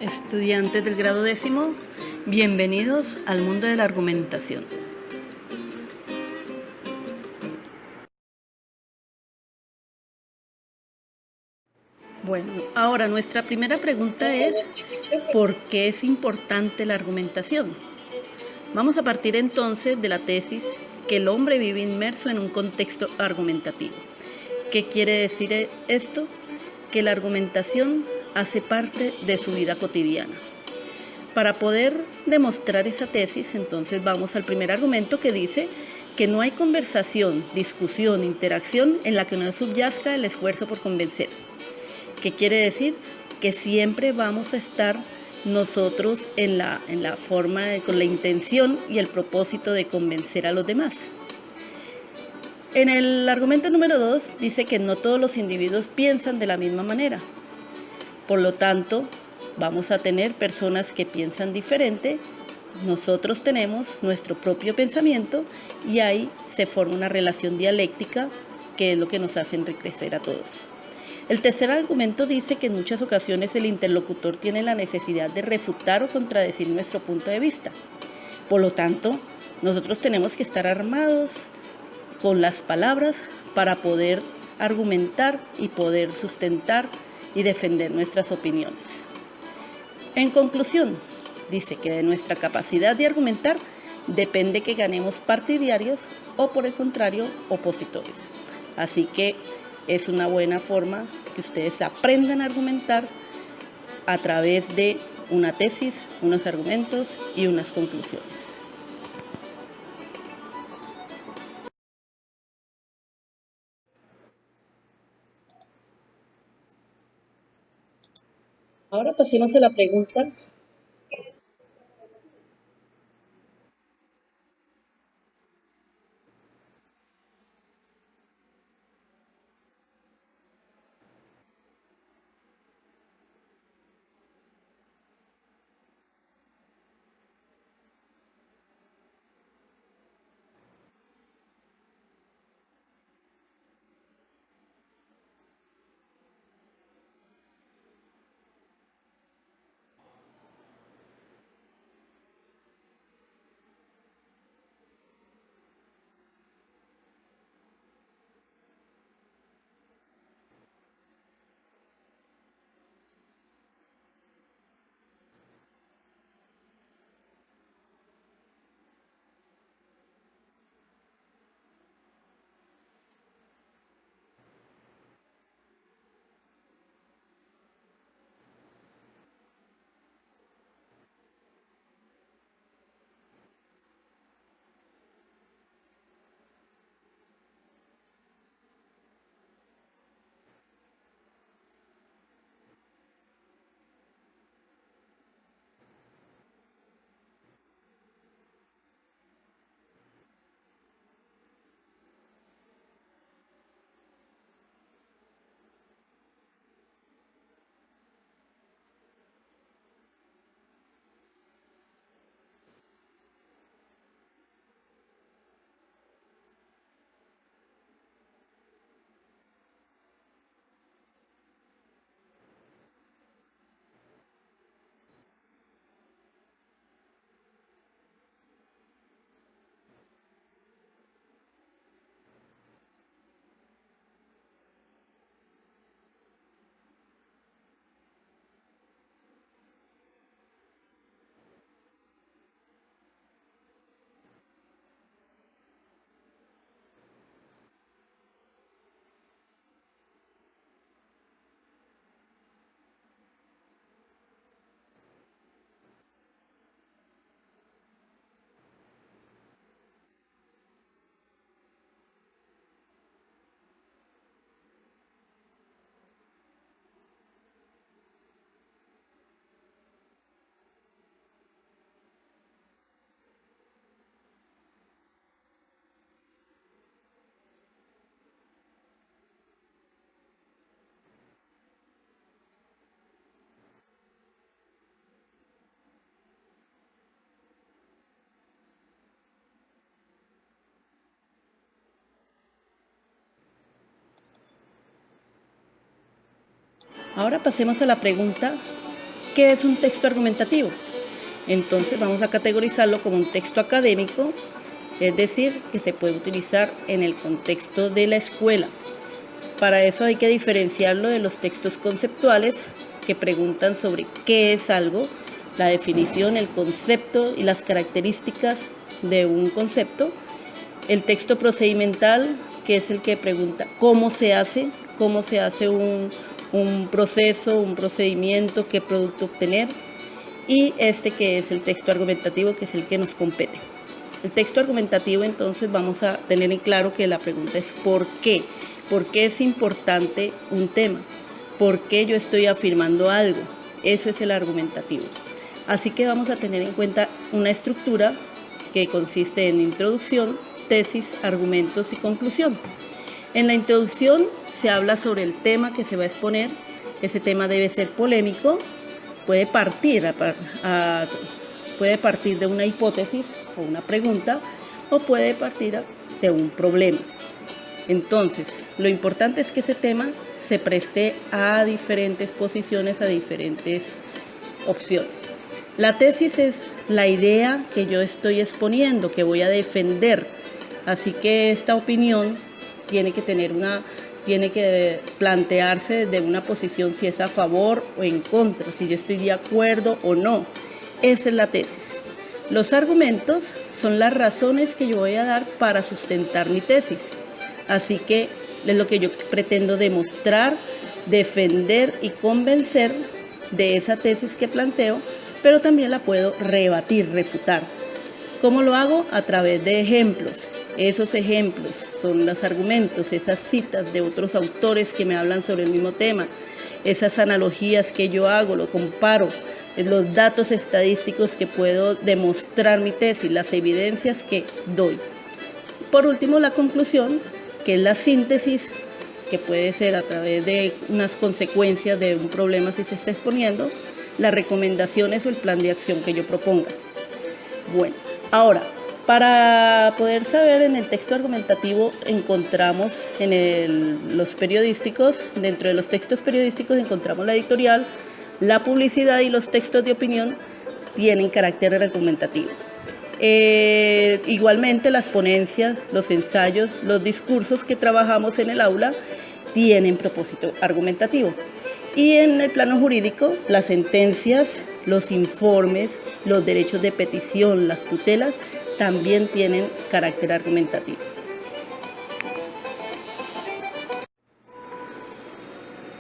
Estudiantes del grado 10º, bienvenidos al mundo de la argumentación. Bueno, ahora nuestra primera pregunta es ¿por qué es importante la argumentación? Vamos a partir entonces de la tesis que el hombre vive inmerso en un contexto argumentativo. ¿Qué quiere decir esto? Que la argumentación hace parte de su vida cotidiana. Para poder demostrar esa tesis, entonces vamos al primer argumento que dice que no hay conversación, discusión, interacción en la que no subyazca el esfuerzo por convencer. ¿Qué quiere decir? Que siempre vamos a estar nosotros en la forma, con la intención y el propósito de convencer a los demás. En el argumento número 2 dice que no todos los individuos piensan de la misma manera. Por lo tanto, vamos a tener personas que piensan diferente, nosotros tenemos nuestro propio pensamiento y ahí se forma una relación dialéctica que es lo que nos hace enriquecer a todos. El tercer argumento dice que en muchas ocasiones el interlocutor tiene la necesidad de refutar o contradecir nuestro punto de vista. Por lo tanto, nosotros tenemos que estar armados con las palabras para poder argumentar y poder sustentar y defender nuestras opiniones. En conclusión, dice que de nuestra capacidad de argumentar depende que ganemos partidarios o, por el contrario, opositores. Así que es una buena forma que ustedes aprendan a argumentar a través de una tesis, unos argumentos y unas conclusiones. Ahora pasemos a la pregunta. Ahora pasemos a la pregunta ¿qué es un texto argumentativo? Entonces vamos a categorizarlo como un texto académico, es decir, que se puede utilizar en el contexto de la escuela. Para eso hay que diferenciarlo de los textos conceptuales que preguntan sobre qué es algo, la definición, el concepto y las características de un concepto. El texto procedimental, que es el que pregunta cómo se hace un proceso, un procedimiento, qué producto obtener. Y este que es el texto argumentativo, que es el que nos compete. El texto argumentativo, entonces, vamos a tener en claro que la pregunta es ¿por qué? ¿Por qué es importante un tema? ¿Por qué yo estoy afirmando algo? Eso es el argumentativo. Así que vamos a tener en cuenta una estructura que consiste en introducción, tesis, argumentos y conclusión. En la introducción se habla sobre el tema que se va a exponer. Ese tema debe ser polémico, puede partir de una hipótesis o una pregunta, o puede partir de un problema. Entonces, lo importante es que ese tema se preste a diferentes posiciones, a diferentes opciones. La tesis es la idea que yo estoy exponiendo, que voy a defender. Así que esta opinión tiene que plantearse desde una posición, si es a favor o en contra, si yo estoy de acuerdo o no. Esa es la tesis. Los argumentos son las razones que yo voy a dar para sustentar mi tesis. Así que es lo que yo pretendo demostrar, defender y convencer de esa tesis que planteo, pero también la puedo rebatir, refutar. ¿Cómo lo hago? A través de ejemplos. Esos ejemplos son los argumentos, esas citas de otros autores que me hablan sobre el mismo tema, esas analogías que yo hago, lo comparo, los datos estadísticos que puedo demostrar mi tesis, las evidencias que doy. Por último, la conclusión, que es la síntesis, que puede ser a través de unas consecuencias de un problema si se está exponiendo, las recomendaciones o el plan de acción que yo proponga. Bueno, ahora, para poder saber, en el texto argumentativo encontramos los periodísticos, dentro de los textos periodísticos encontramos la editorial, la publicidad, y los textos de opinión tienen carácter argumentativo. Igualmente las ponencias, los ensayos, los discursos que trabajamos en el aula tienen propósito argumentativo. Y en el plano jurídico, las sentencias, los informes, los derechos de petición, las tutelas, también tienen carácter argumentativo.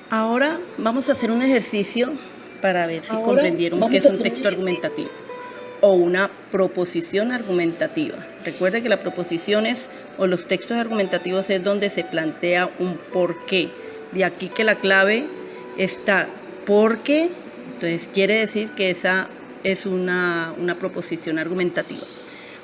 Ahora vamos a hacer un ejercicio para ver si comprendieron qué es un texto argumentativo o una proposición argumentativa. Recuerde que las proposiciones o los textos argumentativos es donde se plantea un porqué. De aquí que la clave está porque, entonces quiere decir que esa es una proposición argumentativa.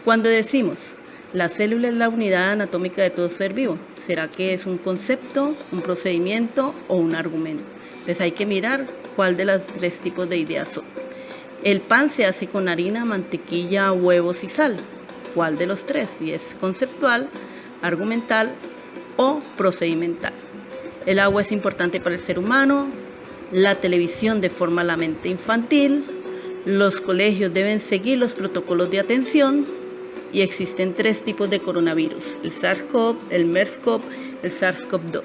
Cuando decimos la célula es la unidad anatómica de todo ser vivo, ¿será que es un concepto, un procedimiento o un argumento? Entonces hay que mirar cuál de los tres tipos de ideas son. El pan se hace con harina, mantequilla, huevos y sal. ¿Cuál de los tres? Si es conceptual, argumental o procedimental. El agua es importante para el ser humano. La televisión deforma la mente infantil. Los colegios deben seguir los protocolos de atención. Y existen tres tipos de coronavirus: el SARS-CoV, el MERS-CoV, el SARS-CoV-2.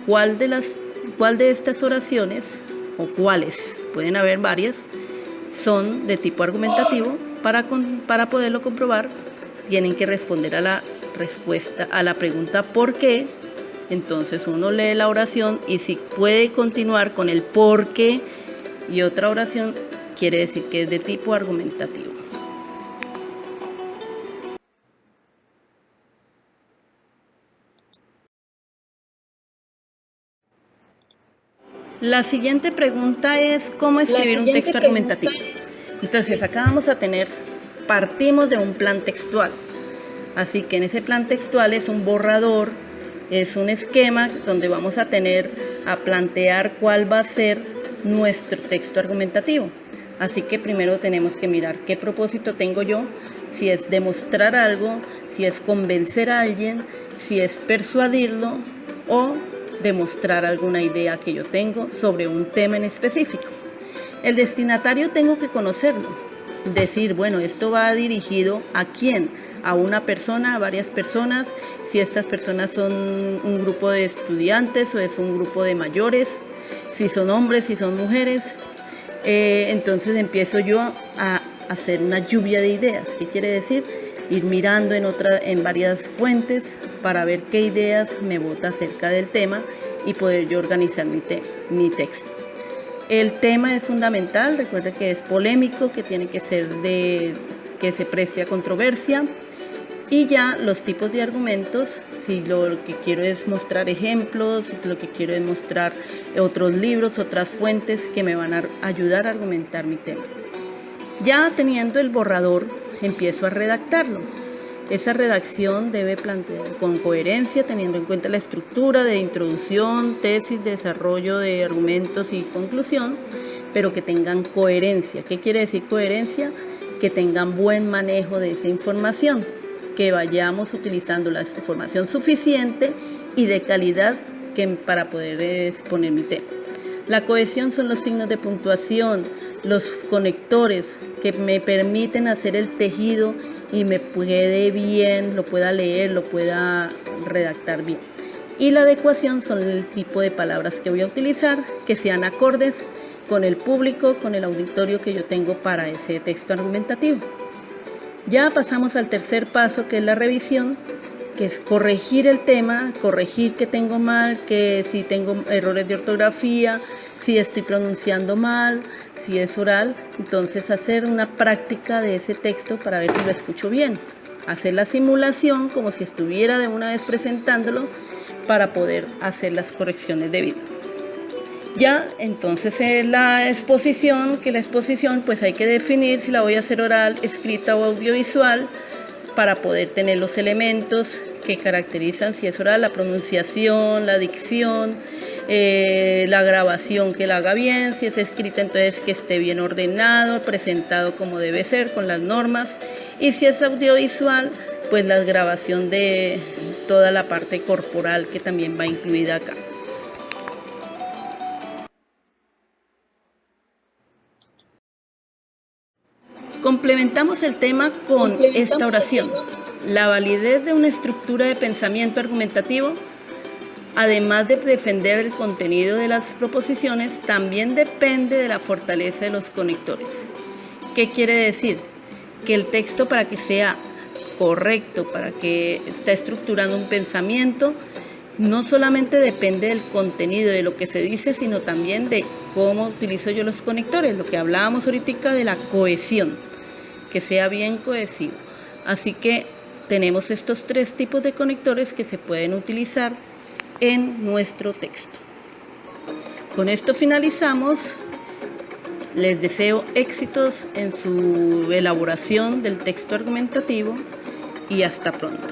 ¿Cuál de estas oraciones, o cuáles, pueden haber varias, son de tipo argumentativo? Para poderlo comprobar, tienen que responder a la pregunta ¿por qué? Entonces uno lee la oración y si puede continuar con el por qué y otra oración, quiere decir que es de tipo argumentativo. La siguiente pregunta es ¿cómo escribir un texto argumentativo? Entonces acá partimos de un plan textual. Así que en ese plan textual es un borrador, es un esquema donde vamos a plantear cuál va a ser nuestro texto argumentativo. Así que primero tenemos que mirar qué propósito tengo yo, si es demostrar algo, si es convencer a alguien, si es persuadirlo o demostrar alguna idea que yo tengo sobre un tema en específico. El destinatario tengo que conocerlo, decir, bueno, esto va dirigido ¿a quién? A una persona, a varias personas, si estas personas son un grupo de estudiantes o es un grupo de mayores, si son hombres, si son mujeres. Entonces empiezo yo a hacer una lluvia de ideas. ¿Qué quiere decir? Ir mirando en varias fuentes para ver qué ideas me bota acerca del tema y poder yo organizar mi texto. El tema es fundamental, recuerde que es polémico, que tiene que ser que se preste a controversia. Y ya los tipos de argumentos, si lo que quiero es mostrar ejemplos, si lo que quiero es mostrar otros libros, otras fuentes que me van a ayudar a argumentar mi tema. Ya teniendo el borrador, empiezo a redactarlo. Esa redacción debe plantear con coherencia, teniendo en cuenta la estructura de introducción, tesis, desarrollo de argumentos y conclusión, pero que tengan coherencia. ¿Qué quiere decir coherencia? Que tengan buen manejo de esa información, que vayamos utilizando la información suficiente y de calidad para poder exponer mi tema. La cohesión son los signos de puntuación, los conectores que me permiten hacer el tejido y me quede bien, lo pueda leer, lo pueda redactar bien. Y la adecuación son el tipo de palabras que voy a utilizar, que sean acordes con el público, con el auditorio que yo tengo para ese texto argumentativo. Ya pasamos al tercer paso, que es la revisión, que es corregir el tema, corregir que tengo mal, que si tengo errores de ortografía, si estoy pronunciando mal, si es oral. Entonces hacer una práctica de ese texto para ver si lo escucho bien. Hacer la simulación como si estuviera de una vez presentándolo para poder hacer las correcciones debidas. Ya, entonces la exposición pues hay que definir si la voy a hacer oral, escrita o audiovisual para poder tener los elementos que caracterizan si es oral, la pronunciación, la dicción, la grabación que la haga bien, si es escrita entonces que esté bien ordenado, presentado como debe ser con las normas, y si es audiovisual pues la grabación de toda la parte corporal que también va incluida acá. Complementamos el tema con esta oración. La validez de una estructura de pensamiento argumentativo, además de defender el contenido de las proposiciones, también depende de la fortaleza de los conectores. ¿Qué quiere decir? Que el texto, para que sea correcto, para que esté estructurando un pensamiento, no solamente depende del contenido de lo que se dice, sino también de cómo utilizo yo los conectores, lo que hablábamos ahorita de la cohesión, que sea bien cohesivo. Así que tenemos estos tres tipos de conectores que se pueden utilizar en nuestro texto. Con esto finalizamos. Les deseo éxitos en su elaboración del texto argumentativo y hasta pronto.